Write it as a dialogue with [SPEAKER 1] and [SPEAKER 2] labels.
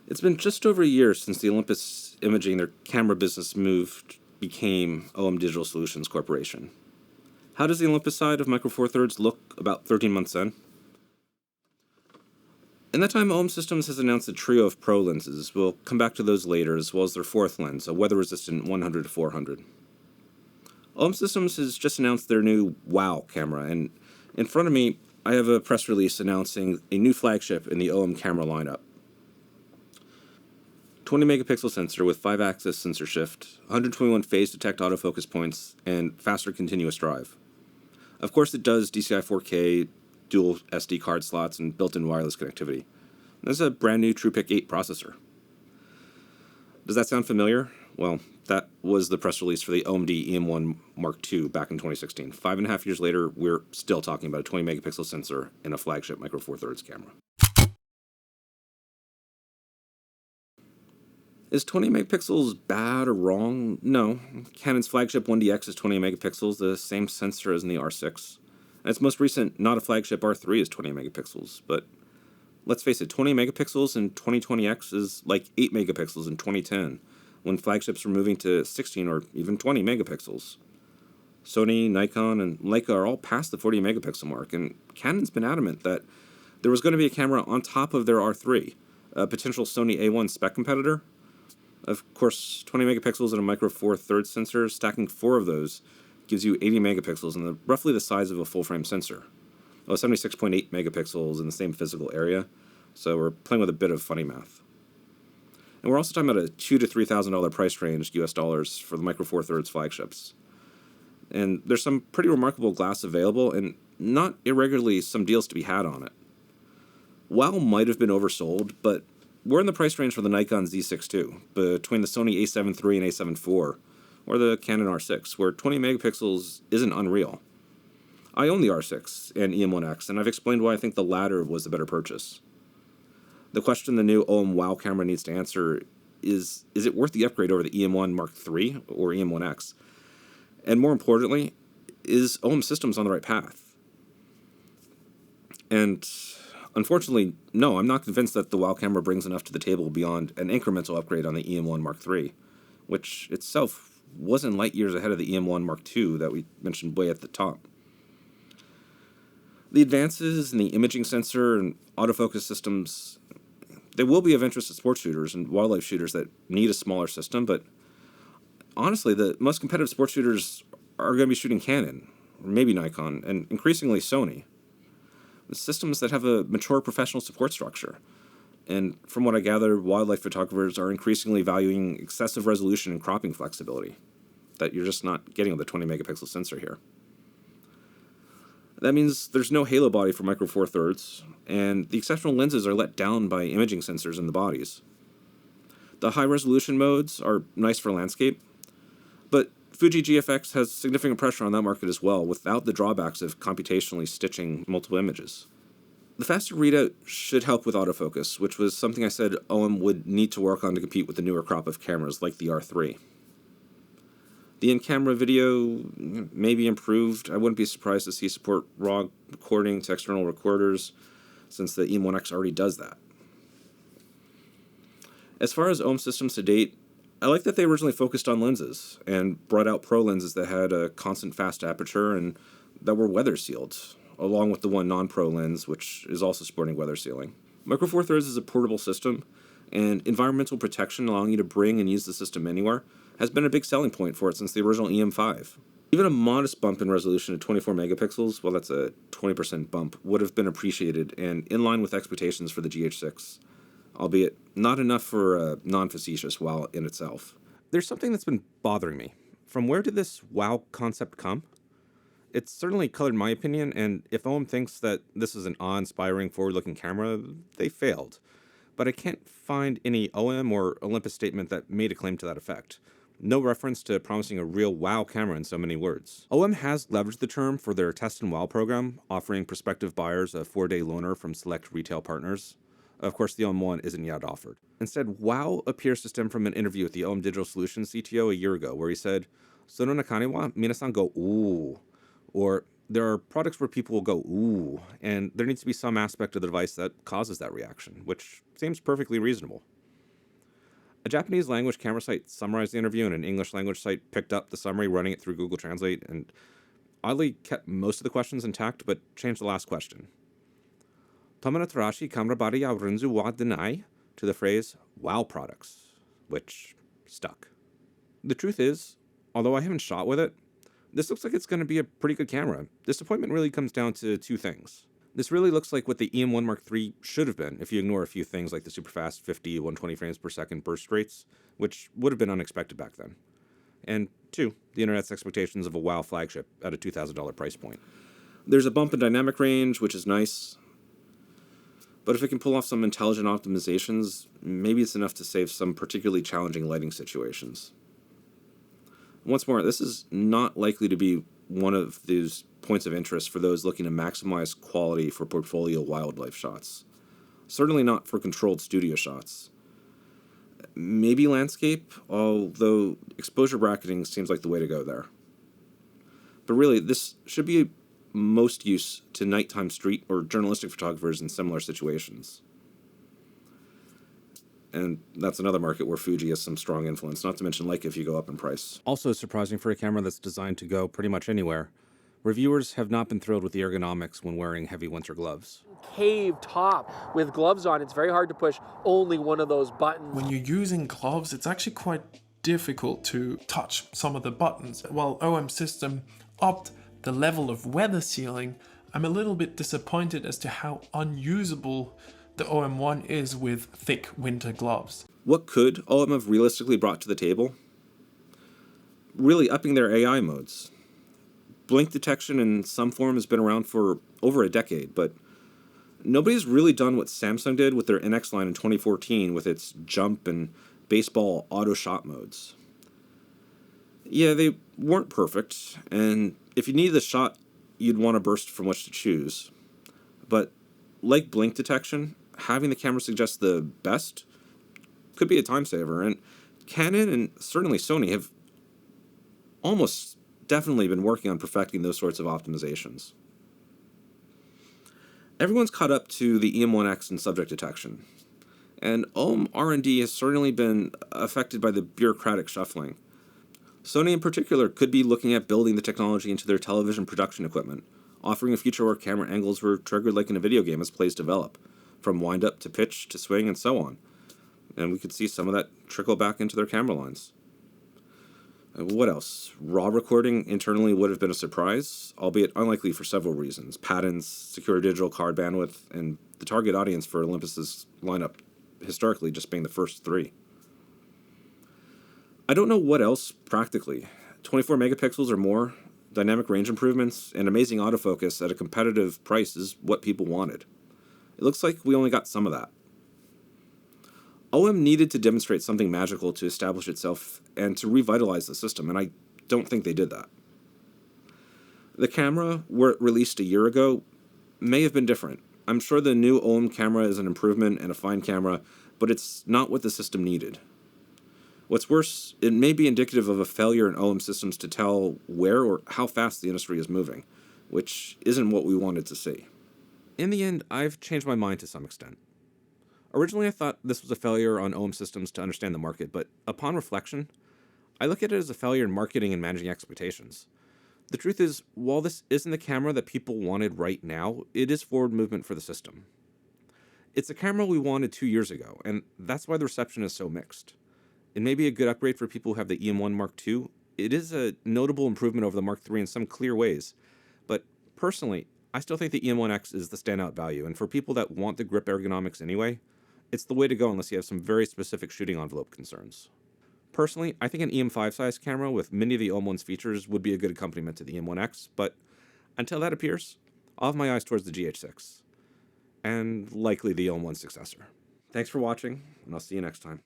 [SPEAKER 1] It's been just over a year since the Olympus Imaging, their camera business became OM Digital Solutions Corporation. How does the Olympus side of Micro Four Thirds look about 13 months in? In that time, OM Systems has announced a trio of Pro lenses. We'll come back to those later, as well as their fourth lens, a weather-resistant 100-400. OM Systems has just announced their new WOW camera, and in front of me, I have a press release announcing a new flagship in the OM camera lineup. 20 megapixel sensor with 5-axis sensor shift, 121 phase detect autofocus points, and faster continuous drive. Of course, it does DCI 4K, dual SD card slots, and built-in wireless connectivity. There's a brand new TruePic 8 processor. Does that sound familiar? Well, that was the press release for the OM-D E-M1X back in 2016. 5.5 years later, we're still talking about a 20 megapixel sensor in a flagship Micro Four Thirds camera. Is 20 megapixels bad or wrong? No. Canon's flagship 1DX is 20 megapixels, the same sensor as in the R6. And its most recent, not a flagship R3 is 20 megapixels. But let's face it, 20 megapixels in 2020X is like 8 megapixels in 2010, when flagships were moving to 16 or even 20 megapixels. Sony, Nikon, and Leica are all past the 40 megapixel mark, and Canon's been adamant that there was going to be a camera on top of their R3, a potential Sony A1 spec competitor. Of course, 20 megapixels in a Micro Four Thirds sensor, stacking 4 of those gives you 80 megapixels and roughly the size of a full-frame sensor. Well, 76.8 megapixels in the same physical area, so we're playing with a bit of funny math. And we're also talking about a $2,000 to $3,000 price range, US dollars, for the Micro Four Thirds flagships. And there's some pretty remarkable glass available, and not irregularly some deals to be had on it. WOW might have been oversold, but we're in the price range for the Nikon Z6 II, between the Sony a7 III and a7 IV, or the Canon R6, where 20 megapixels isn't unreal. I own the R6 and E-M1X, and I've explained why I think the latter was the better purchase. The question the new OM WOW camera needs to answer is it worth the upgrade over the E-M1X or E-M1X? And more importantly, is OM Systems on the right path? And unfortunately, no, I'm not convinced that the WOW camera brings enough to the table beyond an incremental upgrade on the E-M1X, which itself wasn't light years ahead of the E-M1X that we mentioned way at the top. The advances in the imaging sensor and autofocus systems, they will be of interest to sports shooters and wildlife shooters that need a smaller system, but honestly, the most competitive sports shooters are going to be shooting Canon, or maybe Nikon, and increasingly Sony. The systems that have a mature professional support structure. And from what I gather, wildlife photographers are increasingly valuing excessive resolution and cropping flexibility that you're just not getting with the 20 megapixel sensor here. That means there's no halo body for Micro Four Thirds, and the exceptional lenses are let down by imaging sensors in the bodies. The high-resolution modes are nice for landscape, but Fuji GFX has significant pressure on that market as well, without the drawbacks of computationally stitching multiple images. The faster readout should help with autofocus, which was something I said OM would need to work on to compete with the newer crop of cameras like the R3. The in-camera video may be improved. I wouldn't be surprised to see support RAW recording to external recorders, since the E-M1X already does that. As far as OM Systems to date, I like that they originally focused on lenses and brought out Pro lenses that had a constant fast aperture and that were weather sealed, along with the one non-Pro lens, which is also supporting weather sealing. Micro Four Thirds is a portable system, and environmental protection, allowing you to bring and use the system anywhere, has been a big selling point for it since the original EM5. Even a modest bump in resolution to 24 megapixels, well, that's a 20% bump, would have been appreciated and in line with expectations for the GH6, albeit not enough for a non-facetious WOW in itself. There's something that's been bothering me. From where did this WOW concept come? It's certainly colored my opinion, and if OM thinks that this is an awe-inspiring, forward-looking camera, they failed. But I can't find any OM or Olympus statement that made a claim to that effect. No reference to promising a real WOW camera in so many words. OM has leveraged the term for their Test and WOW program, offering prospective buyers a 4-day loaner from select retail partners. Of course, the OM-1 isn't yet offered. Instead, WOW appears to stem from an interview with the OM Digital Solutions CTO a year ago, where he said, "Sono nakane wa minasan go ooh," or there are products where people will go ooh, and there needs to be some aspect of the device that causes that reaction, which seems perfectly reasonable. A Japanese language camera site summarized the interview, and an English language site picked up the summary, running it through Google Translate, and oddly kept most of the questions intact, but changed the last question. Tomura Tarashi Kamrabari ya Runzu wa Denai to the phrase, wow products, which stuck. The truth is, although I haven't shot with it, this looks like it's going to be a pretty good camera. Disappointment really comes down to two things. This really looks like what the EM1 Mark III should have been if you ignore a few things like the super fast 50, 120 frames per second burst rates, which would have been unexpected back then. And two, the internet's expectations of a WoW flagship at a $2,000 price point. There's a bump in dynamic range, which is nice. But if it can pull off some intelligent optimizations, maybe it's enough to save some particularly challenging lighting situations. Once more, this is not likely to be one of those points of interest for those looking to maximize quality for portfolio wildlife shots. Certainly not for controlled studio shots. Maybe landscape, although exposure bracketing seems like the way to go there. But really, this should be most use to nighttime street or journalistic photographers in similar situations. And that's another market where Fuji has some strong influence, not to mention Leica if you go up in price. Also surprising for a camera that's designed to go pretty much anywhere, reviewers have not been thrilled with the ergonomics when wearing heavy winter gloves.
[SPEAKER 2] Cave top with gloves on, it's very hard to push only one of those buttons.
[SPEAKER 3] When you're using gloves, it's actually quite difficult to touch some of the buttons. While OM system upped the level of weather sealing, I'm a little bit disappointed as to how unusable the OM-1 is with thick winter gloves.
[SPEAKER 1] What could OM have realistically brought to the table? Really upping their AI modes. Blink detection in some form has been around for over a decade, but nobody's really done what Samsung did with their NX line in 2014 with its jump and baseball auto shot modes. Yeah, they weren't perfect, and if you needed a shot, you'd want a burst from which to choose. But like blink detection, having the camera suggest the best could be a time saver, and Canon and certainly Sony have almost definitely been working on perfecting those sorts of optimizations. Everyone's caught up to the EM1X in subject detection, and OM R&D has certainly been affected by the bureaucratic shuffling. Sony in particular could be looking at building the technology into their television production equipment, offering a future where camera angles were triggered like in a video game as plays develop, from wind-up to pitch to swing and so on. And we could see some of that trickle back into their camera lines. What else? RAW recording internally would have been a surprise, albeit unlikely for several reasons. Patents, secure digital card bandwidth, and the target audience for Olympus's lineup historically just being the first three. I don't know what else practically. 24 megapixels or more, dynamic range improvements, and amazing autofocus at a competitive price is what people wanted. It looks like we only got some of that. OM needed to demonstrate something magical to establish itself and to revitalize the system, and I don't think they did that. The camera, where it released a year ago, may have been different. I'm sure the new OM camera is an improvement and a fine camera, but it's not what the system needed. What's worse, it may be indicative of a failure in OM systems to tell where or how fast the industry is moving, which isn't what we wanted to see. In the end, I've changed my mind to some extent. Originally, I thought this was a failure on OM systems to understand the market, but upon reflection, I look at it as a failure in marketing and managing expectations. The truth is, while this isn't the camera that people wanted right now, it is forward movement for the system. It's a camera we wanted 2 years ago, and that's why the reception is so mixed. It may be a good upgrade for people who have the EM1 Mark II. It is a notable improvement over the Mark III in some clear ways, but personally, I still think the EM1X is the standout value, and for people that want the grip ergonomics anyway, it's the way to go unless you have some very specific shooting envelope concerns. Personally, I think an EM5 size camera with many of the OM1's features would be a good accompaniment to the EM1X, but until that appears, I'll have my eyes towards the GH6, and likely the OM1 successor. Thanks for watching, and I'll see you next time.